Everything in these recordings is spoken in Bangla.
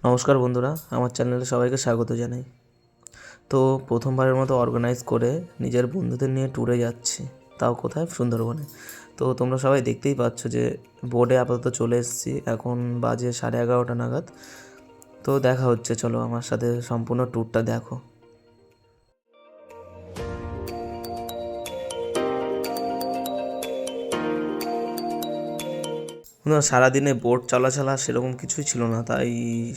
নমস্কার বন্ধুরা, আমার চ্যানেলে সবাইকে স্বাগত জানাই। তো প্রথমবারের মতো অর্গানাইজ করে নিজের বন্ধুদের নিয়ে ট্যুরে যাচ্ছি, তাও কোথায়? সুন্দরবনে। তো তোমরা সবাই দেখতেই পাচ্ছ যে বোর্ডে আপাতত চলে এসেছি, এখন বাজে 11:30 নাগাদ। তো দেখা হচ্ছে, চলো আমার সাথে সম্পূর্ণ ট্যুরটা দেখো। না, সারাদিনে বোট চলাচলা সেরকম কিছুই ছিল না, তাই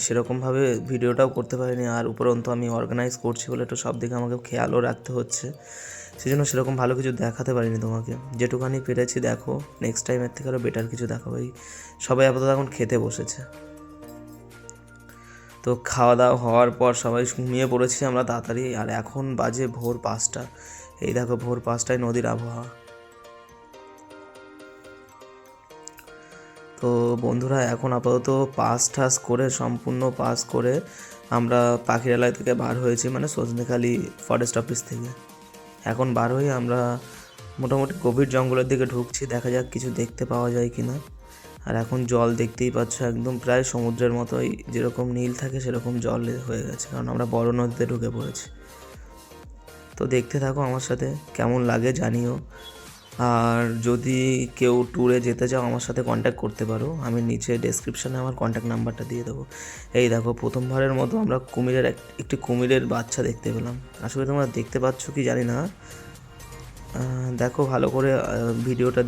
সেরকমভাবে ভিডিওটাও করতে পারিনি। আর উপরন্তু আমি অর্গানাইজ করছি বলে একটু সব দিকে আমাকে খেয়ালও রাখতে হচ্ছে, সেই জন্য সেরকম ভালো কিছু দেখাতে পারিনি তোমাকে। যেটুখানি পেরেছি দেখো, নেক্সট টাইম এর থেকে আরও বেটার কিছু দেখাবো। এই সবাই আপাতত এখন খেতে বসেছে। তো খাওয়া দাওয়া হওয়ার পর সবাই ঘুমিয়ে পড়েছি আমরা তাড়াতাড়ি। আর এখন বাজে ভোর 5টা। এই দেখো, ভোর 5টায় নদীর আবহাওয়া। তো বন্ধুরা, এখন আপাতত সম্পূর্ণ পাস করে আমরা পাখিরালয় থেকে বার হয়েছি, মানে সজনেখালি ফরেস্ট অফিস থেকে। এখন বার হয়ে আমরা মোটামুটি গভীর জঙ্গলের দিকে ঢুকছি, দেখা যাক কিছু দেখতে পাওয়া যায় কি না। আর এখন জল দেখতেই পাচ্ছ, একদম প্রায় সমুদ্রের মতোই, যেরকম নীল থাকে সেরকম জল হয়ে গেছে, কারণ আমরা বড় নদীতে ঢুকে পড়েছি। তো দেখতে থাকো আমার সাথে, কেমন লাগে জানিও। আর যদি কেউ ট্যুরে যেতে চাও আমার সাথে কন্ট্যাক্ট করতে পারো, আমি নিচে ডেসক্রিপশানে আমার কন্ট্যাক্ট নাম্বারটা দিয়ে দেবো। এই দেখো, প্রথমবারের মতো আমরা একটি কুমিরের বাচ্চা দেখতে পেলাম। আসলে তোমরা দেখতে পাচ্ছ কি জানি না, দেখো ভালো করে, ভিডিওটা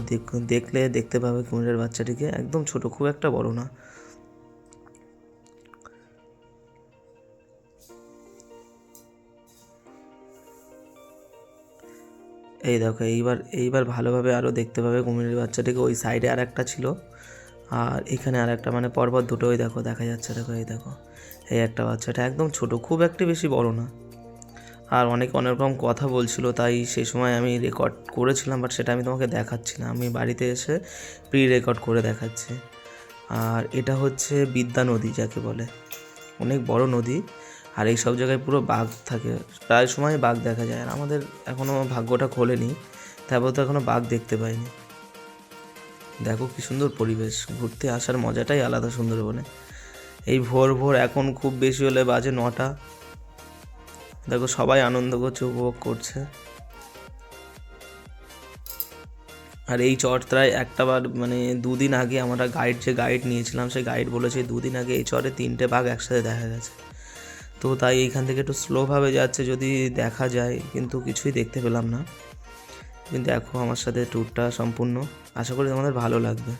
দেখলে দেখতে পাবে কুমিরের বাচ্চাটিকে। একদম ছোট, খুব একটা বড় না। এই দেখো, এইবার ভালোভাবে আরও দেখতে পাবে কুমিরের বাচ্চাটিকে। ওই সাইডে আর একটা ছিল, আর এখানে আর একটা, মানে পরপর দুটোই দেখো দেখা যাচ্ছে। দেখো, এই দেখো, এই একটা বাচ্চাটা একদম ছোট, খুব একটা বেশি বড় না। আর অনেক রকম কথা বলছিল, তাই সেই সময় আমি রেকর্ড করেছিলাম, বাট সেটা আমি তোমাকে দেখাচ্ছি না, আমি বাড়িতে এসে প্রি রেকর্ড করে দেখাচ্ছি। আর এটা হচ্ছে বিদ্যা নদী যাকে বলে, অনেক বড় নদী। আর এই সব জায়গায় পুরো বাঘ থাকে, প্রায় সময় বাঘ দেখা যায়। আর আমাদের এখনও ভাগ্যটা খোলেনি, তারপর তো এখনও বাঘ দেখতে পাইনি। দেখো কি সুন্দর পরিবেশ, ঘুরতে আসার মজাটাই আলাদা সুন্দরবনে। এই ভোর ভোর, এখন খুব বেশি হলে বাজে 9টা। দেখো সবাই আনন্দ করছে, উপভোগ করছে। আর এই চরটায় একটাবার, মানে দুদিন আগে আমরা গাইড নিয়েছিলাম, সেই গাইড বলেছে 2 দিন আগে এই চরে 3টে বাঘ একসাথে দেখা গেছে। তো তাই এইখান থেকে একটু স্লোভাবে যাচ্ছে, যদি দেখা যায়, কিন্তু কিছুই দেখতে পেলাম না। কিন্তু দেখো আমার সাথে ট্যুরটা সম্পূর্ণ, আশা করি তোমাদের ভালো লাগবে।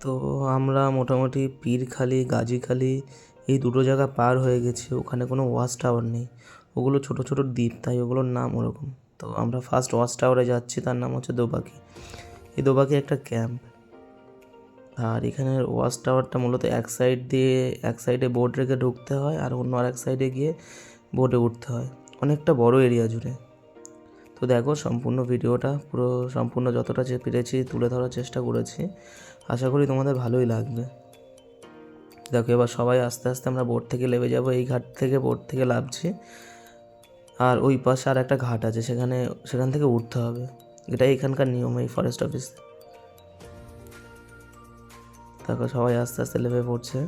তো আমরা মোটামুটি পীরখালি, গাজীখালি, এই দুটো জায়গা পার হয়ে গেছি। ওখানে কোনো ওয়াচ টাওয়ার নেই, ওগুলো ছোট ছোট দ্বীপ, তাই ওগুলোর নাম ওরকম। তো আমরা ফার্স্ট ওয়াচ টাওয়ারে যাচ্ছি, তার নাম হচ্ছে দোবাকি। এই দোবাকি একটা ক্যাম্প। আর এখানের ওয়াচ টাওয়ারটা মূলত এক সাইডে বোট রেখে ঢুকতে হয়, আর অন্য আরেক সাইডে গিয়ে বোটে উঠতে হয়, অনেকটা বড় এরিয়া জুড়ে। তো দেখো, সম্পূর্ণ ভিডিওটা পুরো সম্পূর্ণ যতটা পেরেছি তুলে ধরার চেষ্টা করেছি, আশা করি তোমাদের ভালোই লাগবে। দেখো, এবার সবাই আস্তে আস্তে আমরা বোট থেকে নেমে যাব। এই ঘাট থেকে বোট থেকে নামছি, আর ওই পাশে আর একটা ঘাট আছে, সেখান থেকে উঠতে হবে। এটাই এখানকার নিয়ম এই ফরেস্ট অফিস। দেখো সবাই আস্তে আস্তে নেমে পড়ছে।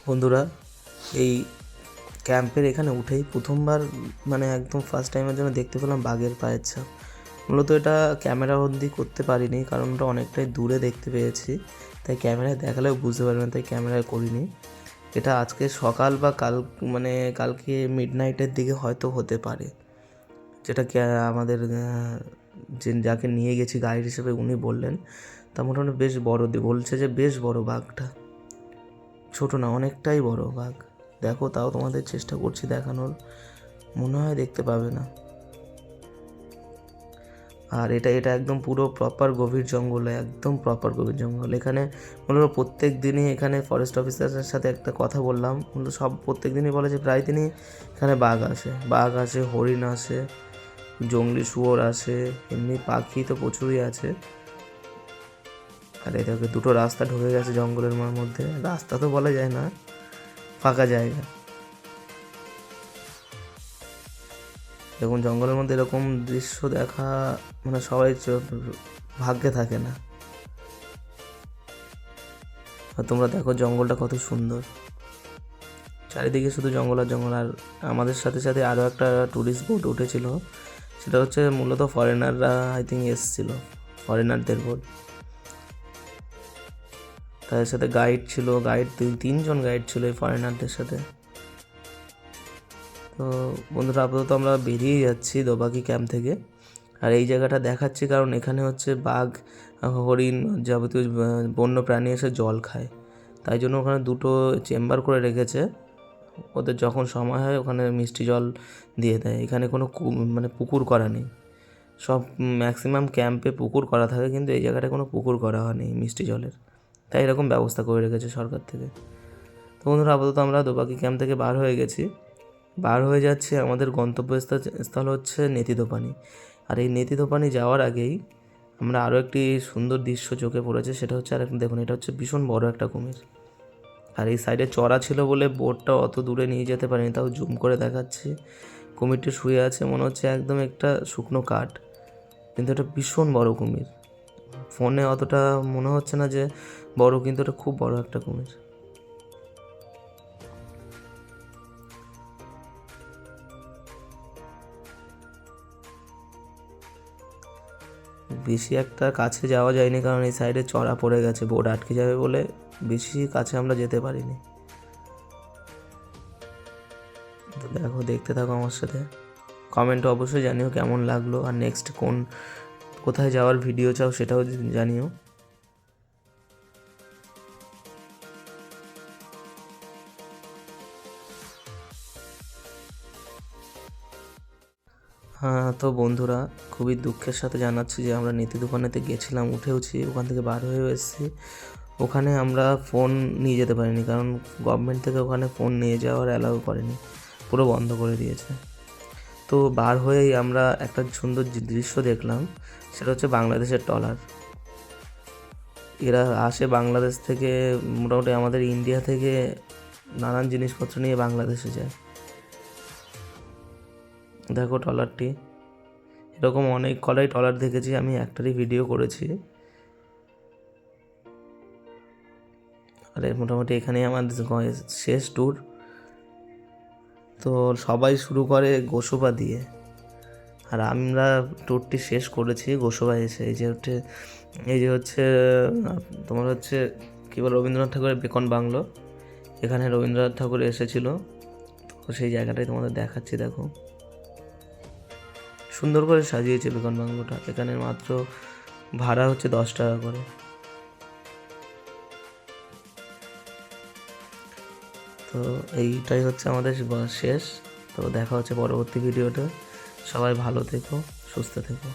বন্ধুরা, এই ক্যাম্পের এখানে উঠেই প্রথমবার, মানে একদম ফার্স্ট টাইমের জন্য দেখতে পেলাম বাঘের পায়ের ছাপ। মূলত এটা ক্যামেরা বন্দি করতে পারিনি, কারণ ওটা অনেকটাই দূরে দেখতে পেয়েছি, তাই ক্যামেরায় দেখালেও বুঝতে পারবে না, তাই ক্যামেরায় করিনি। এটা আজকে সকাল বা কালকে মিডনাইটের দিকে হয়তো হতে পারে, যেটা আমাদের যে যাকে নিয়ে গেছি গাইড হিসেবে উনি বললেন, তা মোটামুটি বেশ বড়, বলছে যে বেশ বড় বাঘটা, ছোট না, অনেকটাই বড় বাঘ। দেখো, তাও তোমাদের চেষ্টা করছি দেখানোর, মনে হয় দেখতে পাবে না। আর এটা একদম পুরো প্রপার গভীর জঙ্গলে, একদম প্রপার গভীর জঙ্গল। এখানে মূলত প্রত্যেক দিনই এখানে ফরেস্ট অফিসারের সাথে একটা কথা বললাম, মূলত প্রত্যেক দিনই বলে যে প্রায় দিনই এখানে বাঘ আসে, হরিণ আসে, জংলি শুয়োর আসে, এমনি পাখি তো প্রচুরই আছে। আর এটাকে দুটো রাস্তা ঢুকে গেছে জঙ্গলের মধ্যে, রাস্তা তো বলা যায় না, ফাঁকা জায়গা। দেখুন, জঙ্গলের মধ্যে এরকম দৃশ্য দেখা মানে সবাই ভাগ্যে থাকে না। আর তোমরা দেখো জঙ্গলটা কত সুন্দর, চারিদিকে শুধু জঙ্গল আর জঙ্গল। আর আমাদের সাথে সাথে আরও একটা ট্যুরিস্ট বোট উঠেছিল, সেটা হচ্ছে মূলত ফরেনাররা আই থিঙ্ক এসেছিলো, ফরেনারদের বোট। তাদের সাথে গাইড ছিল, তিনজন গাইড ছিল এই ফরেনারদের সাথে। তো বন্ধুরা, আপাতত আমরা বেরিয়ে যাচ্ছি দোবাকি ক্যাম্প থেকে। আর এই জায়গাটা দেখাচ্ছি কারণ এখানে হচ্ছে বাঘ, হরিণ, যাবতীয় বন্য প্রাণী এসে জল খায়, তাই জন্য ওখানে দুটো চেম্বার করে রেখেছে। ওদের যখন সময় হয় ওখানে মিষ্টি জল দিয়ে দেয়। এখানে কোনো মানে পুকুর করা নেই, সব ম্যাক্সিমাম ক্যাম্পে পুকুর করা থাকে, কিন্তু এই জায়গাটায় কোনো পুকুর করা হয়নি মিষ্টি জলের, তাই এরকম ব্যবস্থা করে রেখেছে সরকার থেকে। তো বন্ধুরা, আপাতত আমরা দোবাকি ক্যাম্প থেকে বার হয়ে যাচ্ছি। আমাদের গন্তব্যস্থল হচ্ছে নেতিদোপানি। আর এই নেতিদোপানি যাওয়ার আগেই আমরা আরও একটি সুন্দর দৃশ্য চোখে পড়েছে, সেটা হচ্ছে দেখুন, এটা হচ্ছে ভীষণ বড় একটা কুমির। আর এই সাইডে চড়া ছিল বলে বোটটা অত দূরে নিয়ে যেতে পারিনি, তাও জুম করে দেখাচ্ছি। কুমিরটি শুয়ে আছে, মনে হচ্ছে একদম একটা শুকনো কাঠ, কিন্তু এটা ভীষণ বড় কুমির। ফোনে অতটা মনে হচ্ছে না যে বড়, কিন্তু এটা খুব বড় একটা কুমির। বেশি একটা কাছে যাওয়া যায়নি, কারণ এই সাইডে চড়া পড়ে গেছে, বোট আটকে যাবে বলে বেশি কাছে আমরা যেতে পারিনি। তো দেখো, দেখতে থাকো আমার সাথে, কমেন্টে অবশ্যই জানিও কেমন লাগলো, আর নেক্সট কোথায় যাওয়ার ভিডিও চাও সেটাও জানিও। হ্যাঁ, তো বন্ধুরা, খুবই দুঃখের সাথে জানাচ্ছি যে আমরা নেতিদোপানিতে গেছিলাম, উঠেওছি, ওখান থেকে বার হয়েও এসেছি। ওখানে আমরা ফোন নিয়ে যেতে পারিনি, কারণ গভর্নমেন্ট থেকে ওখানে ফোন নিয়ে যাওয়ার অ্যালাউ করেনি, পুরো বন্ধ করে দিয়েছে। তো বার হয়েই আমরা একটা সুন্দর দৃশ্য দেখলাম, সেটা হচ্ছে বাংলাদেশের ট্রলার। এরা আসে বাংলাদেশ থেকে, মোটামুটি আমাদের ইন্ডিয়া থেকে নানান জিনিসপত্র নিয়ে বাংলাদেশে যায়। দেখো ট্রলারটি, এরকম অনেক কলাই ট্রলার দেখেছি আমি, একটারই ভিডিও করেছি। আর মোটামুটি এখানেই আমার শেষ ট্যুর। তো সবাই শুরু করে গোসবা দিয়ে, আর আমরা ট্যুরটি শেষ করেছি গোসবা এসে। এই যে হচ্ছে তোমার হচ্ছে কী বল, রবীন্দ্রনাথ ঠাকুরের বেকন বাংলো, এখানে রবীন্দ্রনাথ ঠাকুর এসেছিলো। তো সেই জায়গাটাই তোমাদের দেখাচ্ছি। দেখো, সুন্দর করে সাজিয়েছে বেকন বাংলোটা। এখানে মাত্র ভাড়া হচ্ছে 10 টাকা করে। তো এইটাই হচ্ছে আমাদের শেষ। তো দেখা হচ্ছে পরবর্তী ভিডিওতে। সবাই ভালো থেকো, সুস্থ থেকো।